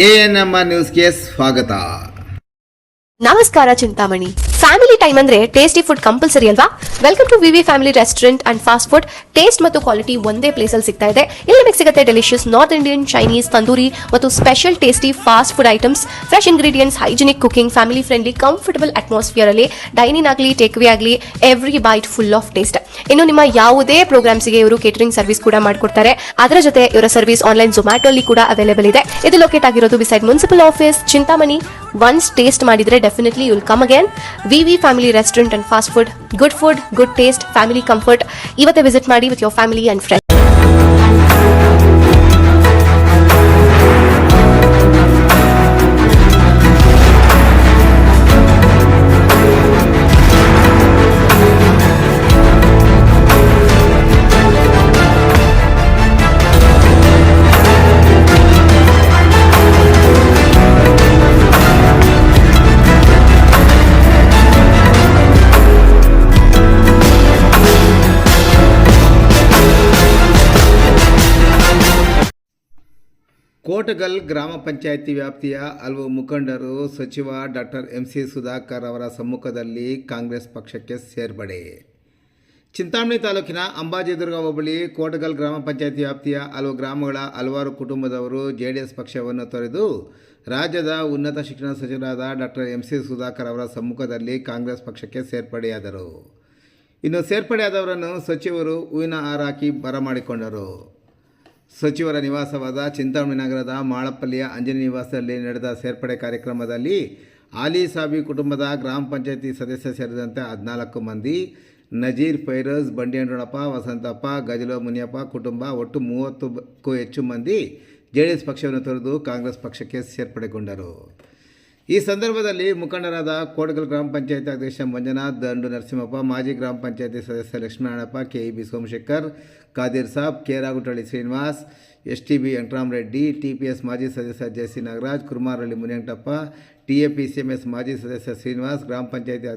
ANM ನ್ಯೂಸ್ಗೆ ಸ್ವಾಗತ. ನಮಸ್ಕಾರ ಚಿಂತಾಮಣಿ. ಫ್ಯಾಮಿಲಿ ಟೈಮ್ ಅಂದ್ರೆ ಟೇಸ್ಟಿ ಫುಡ್ ಕಂಪಲ್ಸರಿ ಅಲ್ವಾ? Welcome to VV family restaurant and fast food. Taste ಮತ್ತು ಕ್ವಾಲಿಟಿ ಒಂದೇ ಪ್ಲೇಸ್ ಅಲ್ಲಿ ಸಿಗ್ತಾ ಇದೆ. ಇಲ್ಲಿ ನಿಮಗೆ ಸಿಗುತ್ತೆ delicious north Indian, Chinese, tandoori ಮತ್ತು special tasty fast food items, fresh ingredients, hygienic cooking, family friendly, comfortable atmosphere ಅಲ್ಲಿ ಡೈನಿಂಗ್ ಆಗಲಿ ಟೇಕ್ ಅವೇ ಆಗಲಿ every bite full of taste. ಇನ್ನು ನಿಮ್ಮ ಯಾವುದೇ ಪ್ರೋಗ್ರಾಮ್ಸ್ಗೆ ಇವರು ಕೇಟರಿಂಗ್ ಸರ್ವಿಸ್ ಕೂಡ ಮಾಡಿಕೊಡ್ತಾರೆ. ಅದರ ಜೊತೆ ಇವರ ಸರ್ವಿಸ್ ಆನ್ಲೈನ್ ಝೊಮ್ಯಾಟೊ ಅಲ್ಲಿ ಕೂಡ ಅವೈಲೇಬಲ್ ಇದೆ. ಇದು ಲೊಕೇಟ್ ಆಗಿರೋದು beside municipal office, Chintamani. Once taste ಮಾಡಿದ್ರೆ definitely you will come again. V V family restaurant and fast food. Good taste, family comfort. ಇವತ್ತೇ ವಿಸಿಟ್ ಮಾಡಿ with your family and friends. Kotagal ಗ್ರಾಮ ಪಂಚಾಯಿತಿ ವ್ಯಾಪ್ತಿಯ ಹಲವು ಮುಖಂಡರು ಸಚಿವ ಡಾಕ್ಟರ್ MC ಸುಧಾಕರ್ ಅವರ ಸಮ್ಮುಖದಲ್ಲಿ ಕಾಂಗ್ರೆಸ್ ಪಕ್ಷಕ್ಕೆ ಸೇರ್ಪಡೆ. ಚಿಂತಾಮಣಿ ತಾಲೂಕಿನ ಅಂಬಾಜಿದುರ್ಗ ಹೋಬಳಿ ಕೋಟಗಲ್ ಗ್ರಾಮ ಪಂಚಾಯಿತಿ ವ್ಯಾಪ್ತಿಯ ಹಲವು ಗ್ರಾಮಗಳ ಹಲವಾರು ಕುಟುಂಬದವರು JDS ಪಕ್ಷವನ್ನು ತೊರೆದು ರಾಜ್ಯದ ಉನ್ನತ ಶಿಕ್ಷಣ ಸಚಿವರಾದ ಡಾಕ್ಟರ್ MC ಸುಧಾಕರ್ ಅವರ ಸಮ್ಮುಖದಲ್ಲಿ ಕಾಂಗ್ರೆಸ್ ಪಕ್ಷಕ್ಕೆ ಸೇರ್ಪಡೆಯಾದರು. ಇನ್ನು ಸೇರ್ಪಡೆಯಾದವರನ್ನು ಸಚಿವರು ಹೂವಿನ ಹಾರ ಹಾಕಿ ಬರಮಾಡಿಕೊಂಡರು. ಸಚಿವರ ನಿವಾಸವಾದ ಚಿಂತಾಮಣಿ ನಗರದ ಮಾಳಪ್ಪಲ್ಲಿಯ ಅಂಜನಿ ನಿವಾಸದಲ್ಲಿ ನಡೆದ ಸೇರ್ಪಡೆ ಕಾರ್ಯಕ್ರಮದಲ್ಲಿ ಆಲಿ ಸಾಬಿ ಕುಟುಂಬದ ಗ್ರಾಮ ಪಂಚಾಯಿತಿ ಸದಸ್ಯ ಸೇರಿದಂತೆ 14 ಮಂದಿ, ನಜೀರ್, ಫೈರೋಜ್, ಬಂಡಿಯಂಡ್ರಪ್ಪ, ವಸಂತಪ್ಪ, ಗಜಲೋ ಮುನಿಯಪ್ಪ ಕುಟುಂಬ ಒಟ್ಟು 30ಕ್ಕೂ ಹೆಚ್ಚು ಮಂದಿ JDS ಪಕ್ಷವನ್ನು ತೊರೆದು ಕಾಂಗ್ರೆಸ್ ಪಕ್ಷಕ್ಕೆ ಸೇರ್ಪಡೆಗೊಂಡರು. ಈ ಸಂದರ್ಭದಲ್ಲಿ ಮುಖಂಡರಾದ ಕೋಟಗಲ್ ಗ್ರಾಮ ಪಂಚಾಯಿತಿ ಅಧ್ಯಕ್ಷ ಮಂಜುನಾಥ್, ದಂಡು ನರಸಿಂಹಪ್ಪ, ಮಾಜಿ ಗ್ರಾಮ ಪಂಚಾಯಿತಿ ಸದಸ್ಯ Lakshminarayanappa, KEB Somashekar, Quader Sab, ಕೇರಾಗುಟ್ಟಳ್ಳಿ Srinivas, STB Venkatarama Reddy, TPS ಮಾಜಿ ಸದಸ್ಯ JC ನಾಗರಾಜ್, ಕುರ್ಮಾರಳ್ಳಿ ಮುನಿಯಂಟಪ್ಪ, TAPCMS ಮಾಜಿ ಸದಸ್ಯ ಶ್ರೀನಿವಾಸ್, ಗ್ರಾಮ ಪಂಚಾಯಿತಿ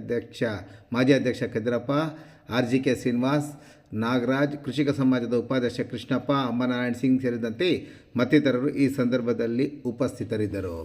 ಮಾಜಿ ಅಧ್ಯಕ್ಷ ಕದಿರಪ್ಪ, RGK ಶ್ರೀನಿವಾಸ್, ನಾಗರಾಜ್, ಕೃಷಿಕ ಸಮಾಜದ ಉಪಾಧ್ಯಕ್ಷ ಕೃಷ್ಣಪ್ಪ, ಅಮ್ಮನಾರಾಯಣ್ ಸಿಂಗ್ ಸೇರಿದಂತೆ ಮತ್ತಿತರರು ಈ ಸಂದರ್ಭದಲ್ಲಿ ಉಪಸ್ಥಿತರಿದ್ದರು.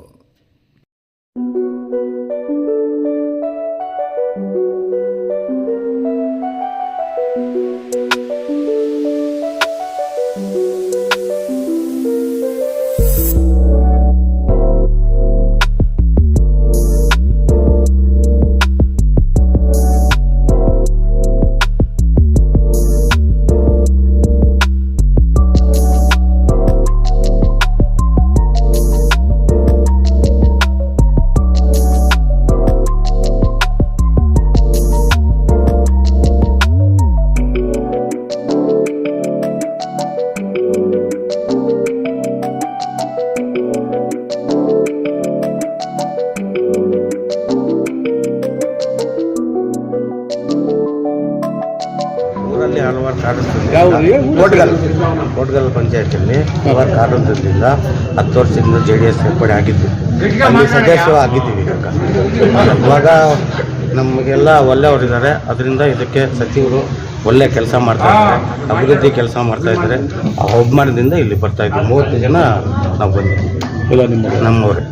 ಹಲವಾರು ಕೋಟಗಲ್ ಪಂಚಾಯತಿಯಲ್ಲಿ ಹಲವಾರು ಕಾರಣದಿಂದ 10 ವರ್ಷದಿಂದ JDS ಸೇರ್ಪಡೆ ಆಗಿದ್ದು, ಅಲ್ಲಿ ಸದಸ್ಯ ಆಗಿದ್ದೀವಿ. ಇವಾಗ ನಮಗೆಲ್ಲ ಒಳ್ಳೆಯವರಿದ್ದಾರೆ. ಅದರಿಂದ ಇದಕ್ಕೆ ಸಚಿವರು ಒಳ್ಳೆ ಕೆಲಸ ಮಾಡ್ತಾ ಇದ್ದಾರೆ, ಅಭಿವೃದ್ಧಿ ಕೆಲಸ ಮಾಡ್ತಾ ಇದ್ದಾರೆ. ಆ ಅಭಿಮಾನದಿಂದ ಇಲ್ಲಿ ಬರ್ತಾ ಇದ್ದೀವಿ. 30 ಜನ ನಾವು ಬಂದಿದ್ದೀವಿ, ನಮ್ಮವರೇ.